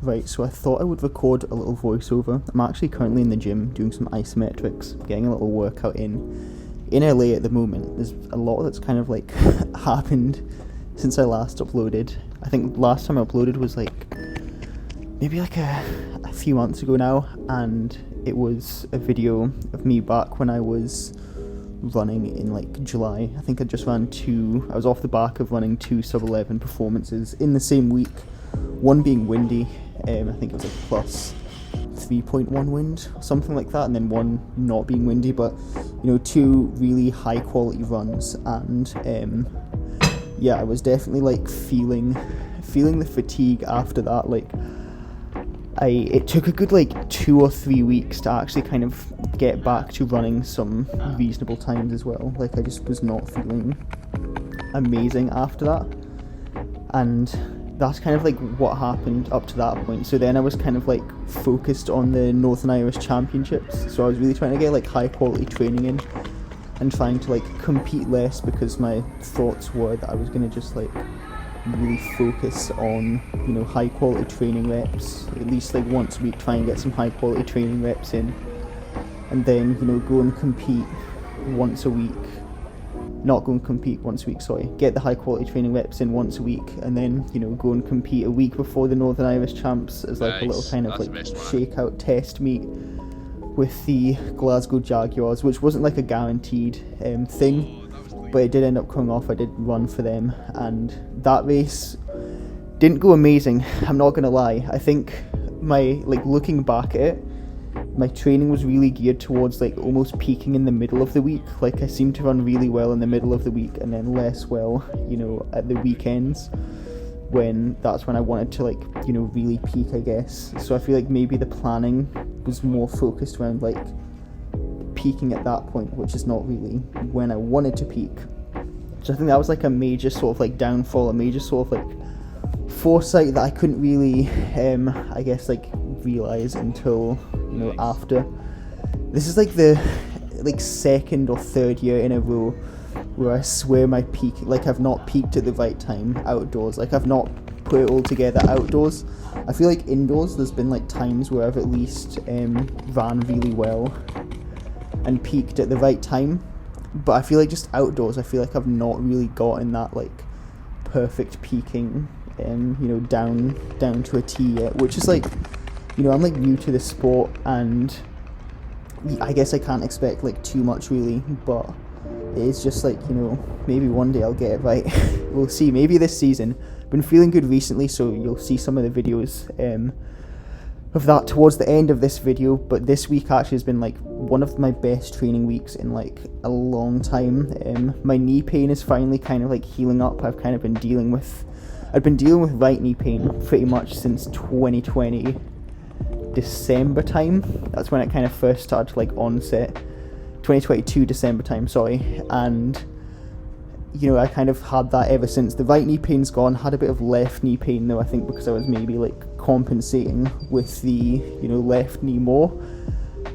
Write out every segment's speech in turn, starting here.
Right, so I thought I would record a little voiceover. I'm actually currently in the gym doing some isometrics, getting a little workout in LA at the moment. There's a lot that's kind of like happened since I last uploaded. I think last time I uploaded was like maybe like a few months ago now, and it was a video of me back when I was running in like July. I think I just ran I was off the back of running 2 sub-11 performances in the same week, one being windy, I think it was like plus 3.1 wind, something like that, and then one not being windy, but you know, 2 really high quality runs, and yeah, I was definitely like feeling the fatigue after that. Like it took a good like 2 or 3 weeks to actually kind of get back to running some reasonable times as well. Like I just was not feeling amazing after that, and that's kind of like what happened up to that point. So then I was kind of like focused on the Northern Irish Championships, so I was really trying to get like high quality training in and trying to like compete less, because my thoughts were that I was going to just like really focus on, you know, high quality training reps, at least like once a week, try and get some high quality training reps in, and then, you know, go and compete once a week. Not go and compete once a week, sorry, get the high quality training reps in once a week, and then, you know, go and compete a week before the Northern Irish Champs as like a little kind of like shakeout test meet with the Glasgow Jaguars, which wasn't like a guaranteed thing, but it did end up coming off. I did run for them, and that race didn't go amazing, I'm not gonna lie. I think looking back at it, my training was really geared towards like almost peaking in the middle of the week. Like I seemed to run really well in the middle of the week and then less well, you know, at the weekends, when that's when I wanted to like, you know, really peak, I guess. So I feel like maybe the planning was more focused around like peaking at that point, which is not really when I wanted to peak. So I think that was like a major sort of like downfall, a major sort of like foresight that I couldn't really I guess like realize until, you know, after. This is like the second or third year in a row where I swear my peak, like I've not peaked at the right time outdoors. Like I've not put it all together outdoors. I feel like indoors there's been like times where I've at least ran really well and peaked at the right time, but I feel like just outdoors I feel like I've not really gotten that like perfect peaking you know, down to a T yet, which is like, you know, I'm like new to the sport, and I guess I can't expect like too much really, but it's just like, you know, maybe one day I'll get it right. We'll see, maybe this season. Been feeling good recently, so you'll see some of the videos of that towards the end of this video, but this week actually has been like one of my best training weeks in like a long time. My knee pain is finally kind of like healing up. I've been dealing with right knee pain pretty much since 2020 December time. That's when it kind of first started to like onset. 2022 December time, sorry. And you know, I kind of had that ever since. The right knee pain's gone. Had a bit of left knee pain though, I think because I was maybe like compensating with the, you know, left knee more.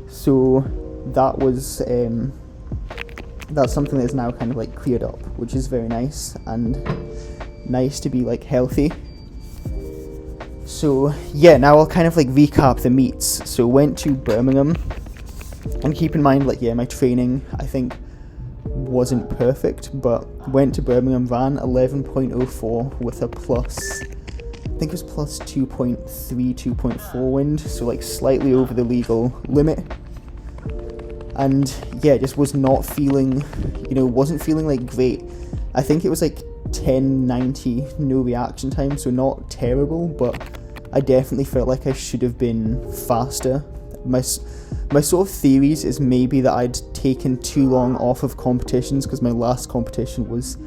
So that was that's something that's now kind of like cleared up, which is very nice, and nice to be like healthy. So yeah, now I'll kind of like recap the meets. So went to Birmingham, and keep in mind like, yeah, my training I think wasn't perfect, but went to Birmingham, ran 11.04 with a plus, I think it was plus 2.3, 2.4 wind, so like slightly over the legal limit. And yeah, just was not feeling, you know, wasn't feeling like great. I think it was like 10:90 no reaction time, so not terrible, but I definitely felt like I should have been faster. My sort of theories is maybe that I'd taken too long off of competitions, because my last competition was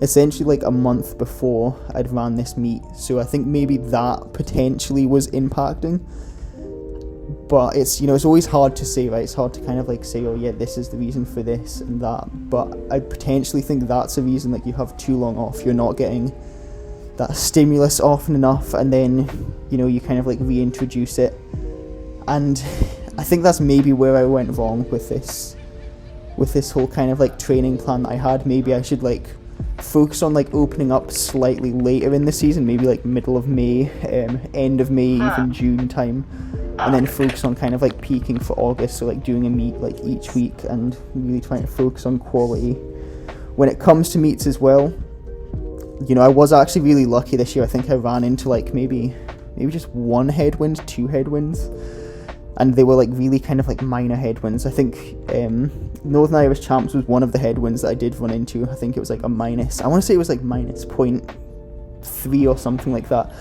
essentially like a month before I'd ran this meet, so I think maybe that potentially was impacting. But it's, you know, it's always hard to say, right? It's hard to kind of like say, oh yeah, this is the reason for this and that, but I potentially think that's a reason. Like you have too long off, you're not getting that stimulus often enough, and then, you know, you kind of like reintroduce it. And I think that's maybe where I went wrong with this whole kind of like training plan that I had. Maybe I should like focus on like opening up slightly later in the season, maybe like middle of May, end of May, even June time, and then focus on kind of like peaking for August, so like doing a meet like each week and really trying to focus on quality. When it comes to meets as well, you know, I was actually really lucky this year. I think I ran into like maybe just one headwind, two headwinds, and they were like really kind of like minor headwinds. I think Northern Irish Champs was one of the headwinds that I did run into. I think it was like I want to say it was like minus 0.3 or something like that,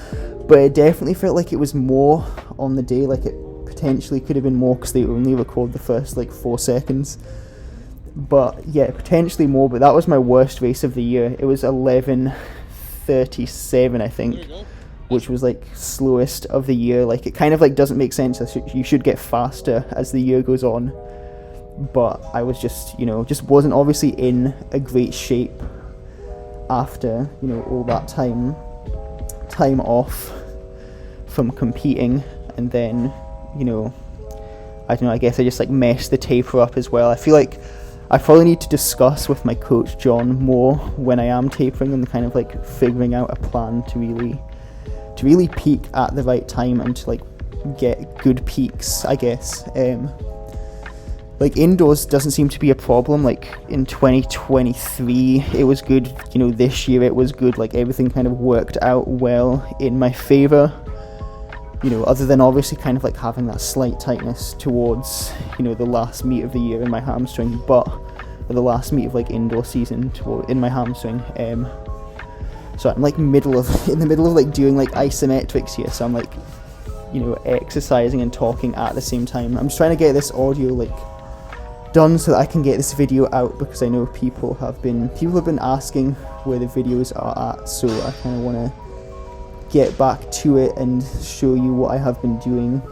but it definitely felt like it was more on the day. Like it potentially could have been more because they only record the first like 4 seconds, but yeah, potentially more. But that was my worst race of the year. It was 11:37, I think, which was like slowest of the year. Like it kind of like doesn't make sense. You should get faster as the year goes on, but I was just, you know, just wasn't obviously in a great shape after, you know, all that time off from competing. And then, you know, I don't know, I guess I just like messed the taper up as well. I feel like I probably need to discuss with my coach John more when I am tapering and kind of like figuring out a plan to really peak at the right time and to like get good peaks, I guess. Like indoors doesn't seem to be a problem. Like in 2023 it was good, you know, this year it was good. Like everything kind of worked out well in my favour, you know, other than obviously kind of like having that slight tightness towards, you know, the last meet of the year in my hamstring, or the last meet of like indoor season in my hamstring. So I'm like in the middle of like doing like isometrics here, so I'm like, you know, exercising and talking at the same time. I'm just trying to get this audio like done so that I can get this video out, because I know people have been asking where the videos are at, so I kind of want to get back to it and show you what I have been doing.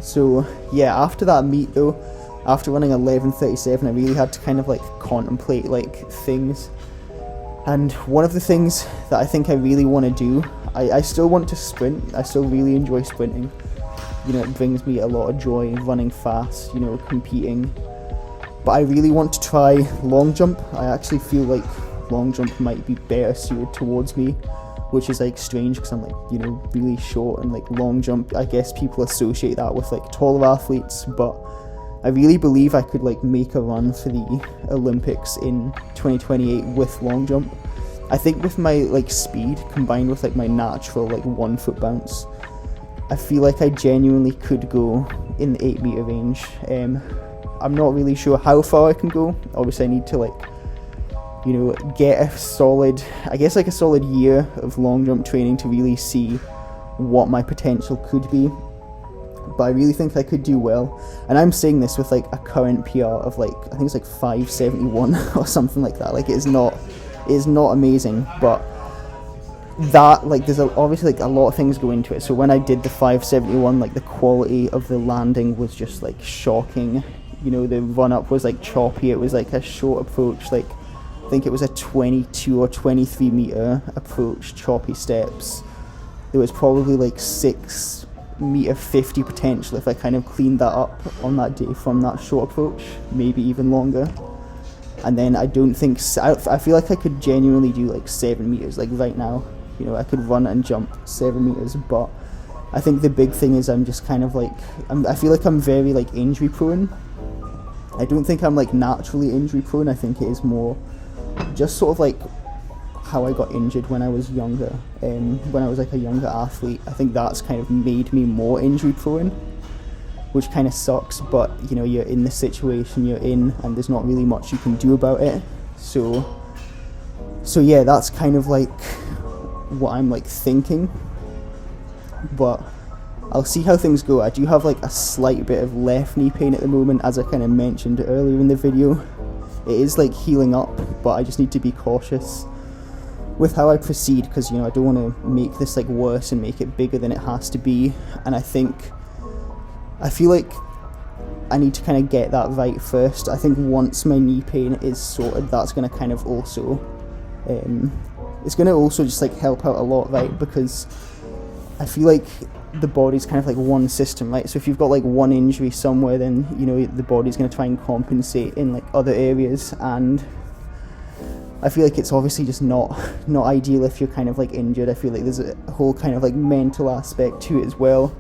So yeah, after that meet though, after running 11:37, I really had to kind of like contemplate like things. And one of the things that I think I really want to do, I still want to sprint. I still really enjoy sprinting. You know, it brings me a lot of joy running fast, you know, competing. But I really want to try long jump. I actually feel like long jump might be better suited towards me, which is like strange because I'm like, you know, really short, and like long jump, I guess people associate that with like taller athletes, but I really believe I could like make a run for the Olympics in 2028 with long jump. I think with my like speed combined with like my natural like 1 foot bounce, I feel like I genuinely could go in the 8 meter range. I'm not really sure how far I can go. Obviously I need to like, you know, get a solid year of long jump training to really see what my potential could be. But I really think I could do well, and I'm saying this with like a current PR of like, I think it's like 5:71 or something like that. Like it is not amazing, but that, like, there's obviously like a lot of things go into it. So when I did the 5:71, like the quality of the landing was just like shocking. You know, the run up was like choppy. It was like a short approach, like I think it was a 22 or 23 meter approach, choppy steps. There was probably like 6 meter 50 potential if I kind of cleaned that up on that day from that short approach, maybe even longer. And then I don't think, I feel like I could genuinely do like 7 meters, like right now, you know, I could run and jump 7 meters, but I think the big thing is I'm just kind of like, I feel like I'm very like injury prone. I don't think I'm like naturally injury prone. I think it is more just sort of like how I got injured when I was younger, when I was like a younger athlete. I think that's kind of made me more injury prone, which kind of sucks, but you know, you're in the situation you're in and there's not really much you can do about it. So yeah, that's kind of like what I'm like thinking, but I'll see how things go. I do have like a slight bit of left knee pain at the moment, as I kind of mentioned earlier in the video. It is like healing up, but I just need to be cautious with how I proceed, because, you know, I don't want to make this like worse and make it bigger than it has to be. And I feel like I need to kind of get that right first. I think once my knee pain is sorted, that's going to kind of also it's going to also just like help out a lot, right? Because I feel like the body's kind of like one system, right? So if you've got like one injury somewhere, then, you know, the body's going to try and compensate in like other areas, and I feel like it's obviously just not ideal if you're kind of like injured. I feel like there's a whole kind of like mental aspect to it as well.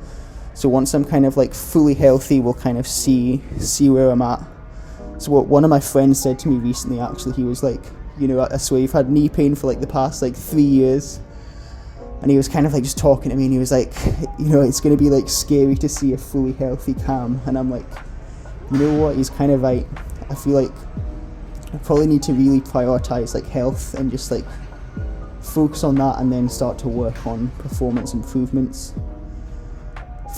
So once I'm kind of like fully healthy, we'll kind of see where I'm at. So what one of my friends said to me recently, actually, he was like, you know, I swear you've had knee pain for like the past like 3 years. And he was kind of like just talking to me, and he was like, you know, it's going to be like scary to see a fully healthy Cam. And I'm like, you know what, he's kind of right. I feel like I probably need to really prioritise like health and just like focus on that, and then start to work on performance improvements.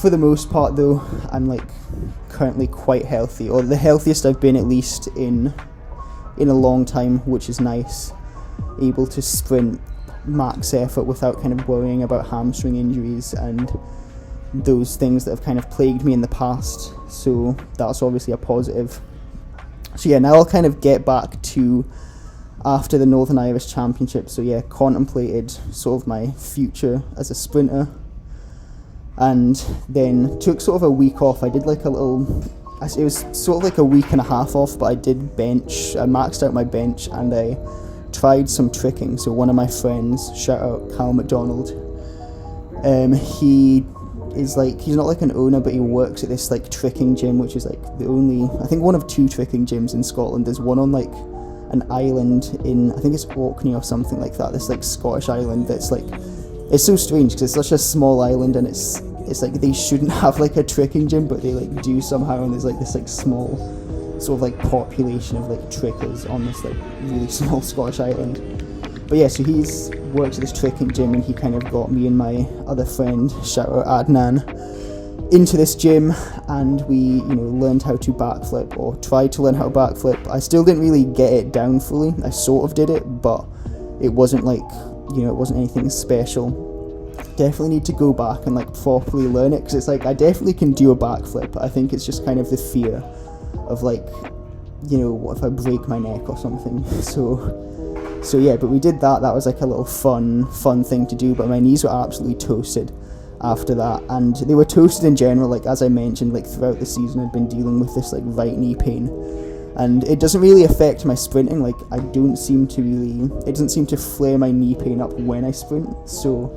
For the most part though, I'm like currently quite healthy, or the healthiest I've been at least in a long time, which is nice. Able to sprint max effort without kind of worrying about hamstring injuries and those things that have kind of plagued me in the past, so that's obviously a positive. So yeah, now I'll kind of get back to after the Northern Irish Championship. So yeah, contemplated sort of my future as a sprinter, and then took sort of a week off. I did like a little, it was sort of like a week and a half off, but I did bench, I maxed out my bench, and I tried some tricking. So one of my friends, shout out Cal McDonald, he is like, he's not like an owner, but he works at this like tricking gym, which is like the only, I think one of 2 tricking gyms in Scotland. There's one on like an island in, I think it's Orkney or something like that, this like Scottish island that's like, it's so strange because it's such a small island, and it's like they shouldn't have like a tricking gym, but they like do somehow, and there's like this like small sort of like population of like trickers on this like really small Scottish island. But yeah, so he's works at this tricking gym, and he kind of got me and my other friend, shout out Adnan, into this gym, and we, you know, learned how to backflip, or tried to learn how to backflip. I still didn't really get it down fully. I sort of did it, but it wasn't like, you know, it wasn't anything special. Definitely need to go back and like properly learn it, because it's like I definitely can do a backflip. I think it's just kind of the fear of like, you know, what if I break my neck or something. So yeah, but we did that. That was like a little fun thing to do, but my knees were absolutely toasted after that, and they were toasted in general. Like, as I mentioned, like throughout the season I'd been dealing with this like right knee pain, and it doesn't really affect my sprinting. Like, it doesn't seem to flare my knee pain up when I sprint. So,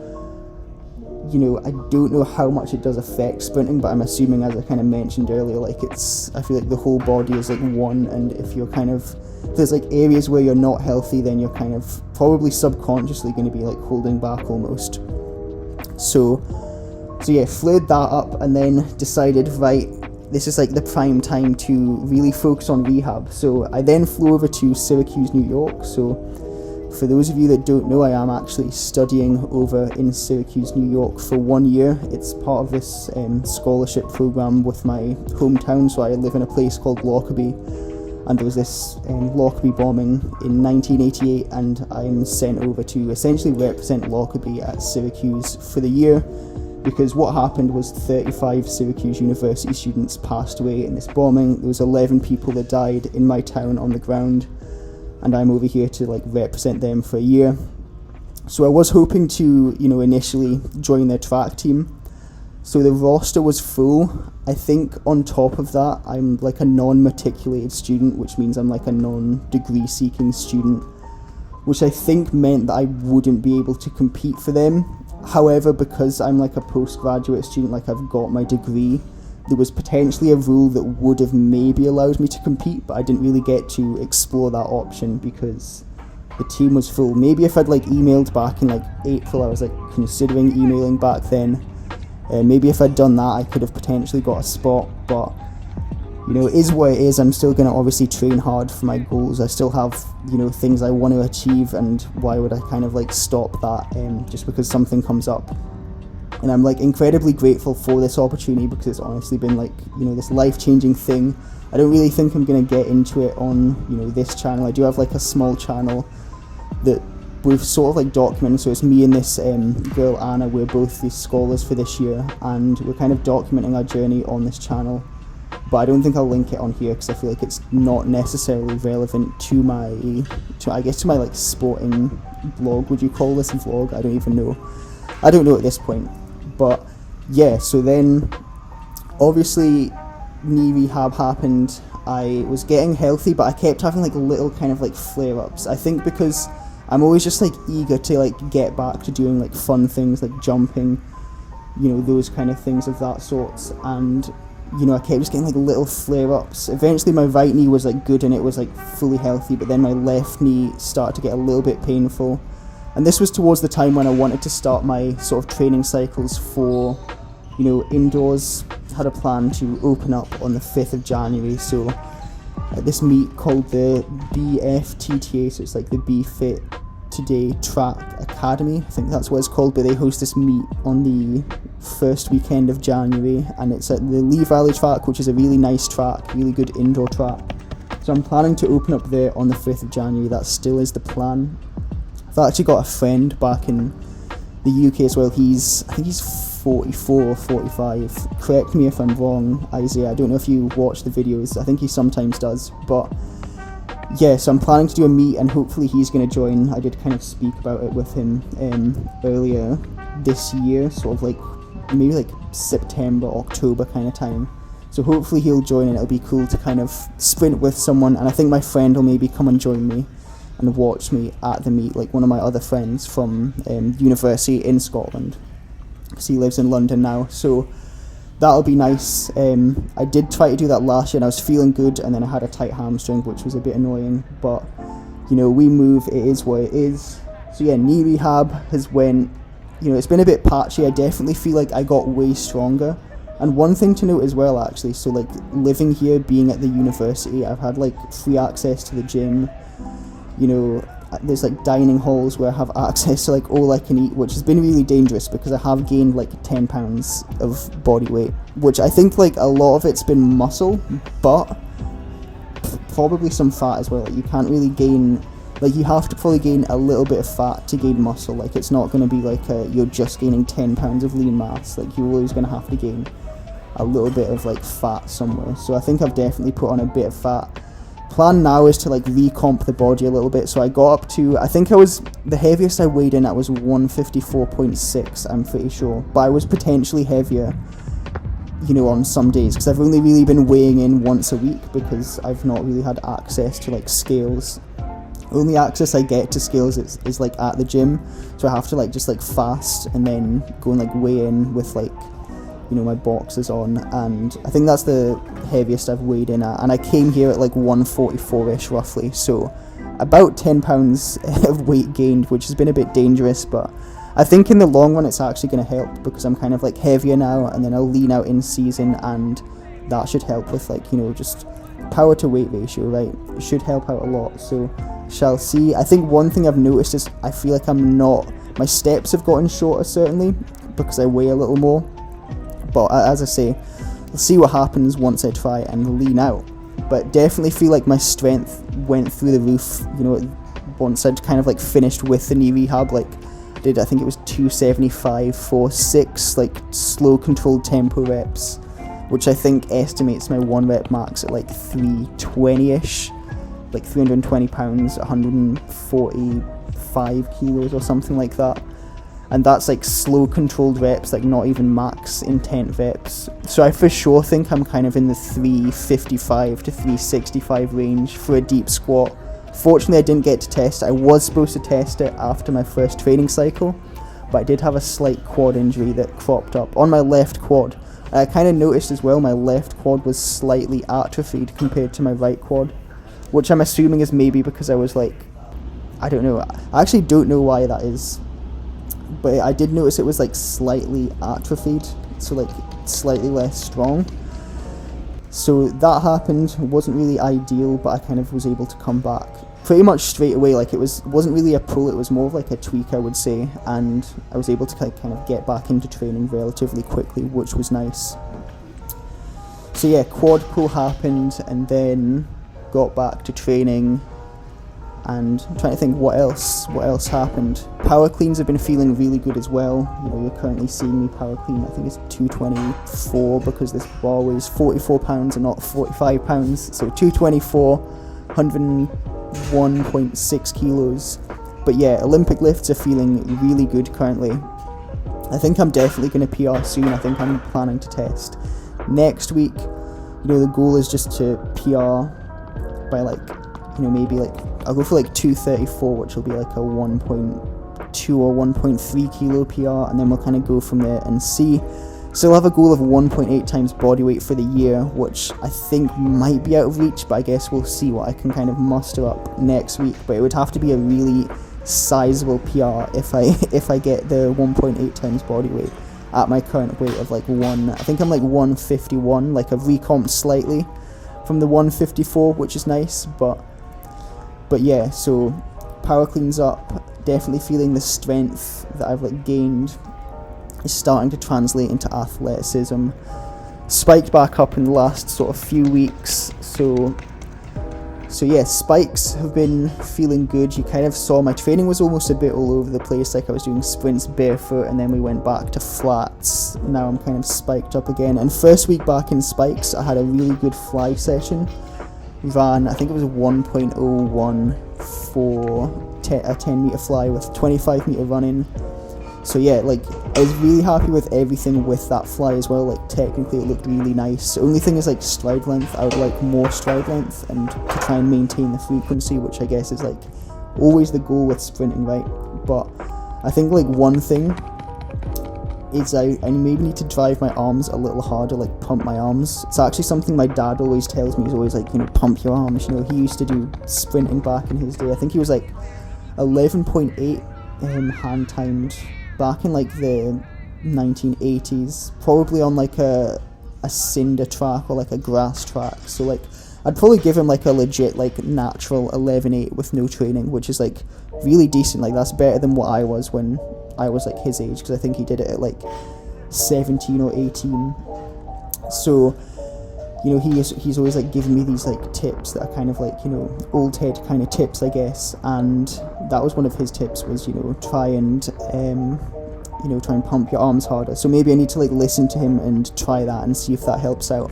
you know, I don't know how much it does affect sprinting, but I'm assuming, as I kind of mentioned earlier, like I feel like the whole body is like one, and if there's like areas where you're not healthy, then you're kind of probably subconsciously going to be like holding back almost. So yeah, flared that up, and then decided, right, this is like the prime time to really focus on rehab. So I then flew over to Syracuse, New York. So for those of you that don't know, I am actually studying over in Syracuse, New York for 1 year. It's part of this scholarship program with my hometown. So I live in a place called Lockerbie, and there was this Lockerbie bombing in 1988, and I'm sent over to essentially represent Lockerbie at Syracuse for the year, because what happened was 35 Syracuse University students passed away in this bombing. There was 11 people that died in my town on the ground, and I'm over here to like represent them for a year. So I was hoping to, you know, initially join their track team. So the roster was full. I think on top of that, I'm like a non-matriculated student, which means I'm like a non-degree seeking student, which I think meant that I wouldn't be able to compete for them. However, because I'm like a postgraduate student, like I've got my degree, there was potentially a rule that would have maybe allowed me to compete, but I didn't really get to explore that option because the team was full. Maybe if I'd like emailed back in like April, I was like considering emailing back then. Maybe if I'd done that, I could have potentially got a spot, but you know, it is what it is. I'm still going to obviously train hard for my goals. I still have, you know, things I want to achieve, and why would I kind of like stop that just because something comes up? And I'm like incredibly grateful for this opportunity, because it's honestly been like, you know, this life-changing thing. I don't really think I'm going to get into it on, you know, this channel. I do have like a small channel that we've sort of like documented. So it's me and this girl Anna. We're both the scholars for this year, and we're kind of documenting our journey on this channel. But I don't think I'll link it on here, because I feel like it's not necessarily relevant to my like sporting blog. Would you call this a vlog? I don't even know. I don't know at this point. But yeah, so then obviously knee rehab happened. I was getting healthy, but I kept having like little kind of like flare-ups. I think because I'm always just like eager to like get back to doing like fun things like jumping, you know, those kind of things of that sort. And you know, I kept just getting like little flare-ups. Eventually my right knee was like good and it was like fully healthy, but then my left knee started to get a little bit painful. And this was towards the time when I wanted to start my sort of training cycles for, you know, indoors. I had a plan to open up on the 5th of January, so at this meet called the BFTTA, so it's like the Be Fit Today Track Academy, I think that's what it's called, but they host this meet on the first weekend of January, and it's at the Lee Valley track, which is a really nice track, really good indoor track. So I'm planning to open up there on the 5th of January, that still is the plan. I've actually got a friend back in the UK as well. I think he's 44 or 45. Correct me if I'm wrong, Isaiah. I don't know if you watch the videos. I think he sometimes does. But yeah, so I'm planning to do a meet and hopefully he's going to join. I did kind of speak about it with him earlier this year, sort of like maybe like September, October kind of time. So hopefully he'll join and it'll be cool to kind of sprint with someone. And I think my friend will maybe come and join me and watch me at the meet, like one of my other friends from university in Scotland, because he lives in London now, so that'll be nice. I did try to do that last year and I was feeling good, and then I had a tight hamstring, which was a bit annoying, but you know, we move, it is what it is. So yeah, knee rehab has went, you know, it's been a bit patchy. I definitely feel like I got way stronger. And one thing to note as well, actually, so like living here, being at the university, I've had like free access to the gym. You know, there's like dining halls where I have access to like all I can eat, which has been really dangerous because I have gained like 10 pounds of body weight, which I think like a lot of it's been muscle, but probably some fat as well. Like you can't really gain, like you have to probably gain a little bit of fat to gain muscle. Like it's not going to be like you're just gaining 10 pounds of lean mass. Like you're always going to have to gain a little bit of like fat somewhere. So I think I've definitely put on a bit of fat. Plan now is to like recomp the body a little bit. So I got up to, I think the heaviest I weighed in at was 154.6, I'm pretty sure, but I was potentially heavier, you know, on some days, because I've only really been weighing in once a week because I've not really had access to like scales. Only access I get to scales is like at the gym, so I have to like just like fast and then go and like weigh in with like, you know, my boxes on, and I think that's the heaviest I've weighed in at, and I came here at like 144ish roughly, so about 10 pounds of weight gained, which has been a bit dangerous, but I think in the long run it's actually going to help because I'm kind of like heavier now, and then I'll lean out in season, and that should help with like, you know, just power to weight ratio, right? It should help out a lot, so shall see. I think one thing I've noticed is I feel like my steps have gotten shorter, certainly, because I weigh a little more. But as I say, we'll see what happens once I try and lean out. But definitely feel like my strength went through the roof, you know, once I'd kind of like finished with the knee rehab. Like I think it was 275 for 6 like slow controlled tempo reps, which I think estimates my 1 rep max at like 320ish, like 320 pounds, 145 kilos or something like that. And that's like slow controlled reps, like not even max intent reps. So I for sure think I'm kind of in the 355 to 365 range for a deep squat. Fortunately I didn't get to test. I was supposed to test it after my first training cycle, but I did have a slight quad injury that cropped up on my left quad. I kind of noticed as well my left quad was slightly atrophied compared to my right quad, which I'm assuming is maybe because I was like, I don't know, I actually don't know why that is. But I did notice it was like slightly atrophied, so like slightly less strong. So that happened. It wasn't really ideal, but I kind of was able to come back pretty much straight away. Like it wasn't really a pull, it was more of like a tweak, I would say, and I was able to kind of get back into training relatively quickly, which was nice. So yeah, quad pull happened, and then got back to training. And I'm trying to think what else happened. Power cleans have been feeling really good as well. You know, you're currently seeing me power clean, I think it's 224 because this bar weighs 44 pounds and not 45 pounds. So 224, 101.6 kilos. But yeah, Olympic lifts are feeling really good currently. I think I'm definitely going to PR soon. I think I'm planning to test next week. you know, the goal is just to PR by like, you know, maybe like I'll go for like 234, which will be like a 1.2 or 1.3 kilo PR, and then we'll kind of go from there and see. So I'll have a goal of 1.8 times body weight for the year, which I think might be out of reach, but I guess we'll see what I can kind of muster up next week. But it would have to be a really sizable PR if I get the 1.8 times body weight at my current weight of like I think I'm like 151, like I've recomped slightly from the 154, which is nice, but yeah, so power cleans up, definitely feeling the strength that I've like gained is starting to translate into athleticism. Spiked back up in the last sort of few weeks, so yeah, spikes have been feeling good. You kind of saw my training was almost a bit all over the place, like I was doing sprints barefoot and then we went back to flats. Now I'm kind of spiked up again, and first week back in spikes I had a really good fly session. Ran, I think it was 1.01 for a 10 meter fly with 25 meter running. So yeah, like I was really happy with everything with that fly as well. Like technically it looked really nice. The only thing is like stride length. I would like more stride length and to try and maintain the frequency, which I guess is like always the goal with sprinting, right? But I think like one thing is I maybe need to drive my arms a little harder, like pump my arms. It's actually something my dad always tells me. He's always like, you know, pump your arms. You know, he used to do sprinting back in his day. I think he was like 11.8 hand timed back in like the 1980s, probably on like a cinder track or like a grass track. So like I'd probably give him like a legit like natural 11.8 with no training, which is like really decent. Like that's better than what I was when I was like his age, because I think he did it at like 17 or 18. So you know, he's always like giving me these like tips that are kind of like, you know, old head kind of tips, I guess. And that was one of his tips, was, you know, try and pump your arms harder. So maybe I need to like listen to him and try that and see if that helps out.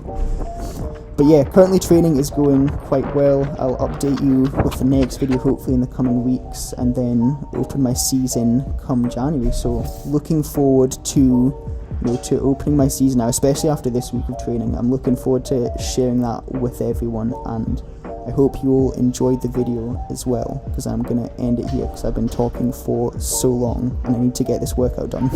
But yeah, currently training is going quite well. I'll update you with the next video hopefully in the coming weeks, and then open my season come January. So looking forward to opening my season now, especially after this week of training. I'm looking forward to sharing that with everyone, and I hope you all enjoyed the video as well, because I'm going to end it here because I've been talking for so long and I need to get this workout done.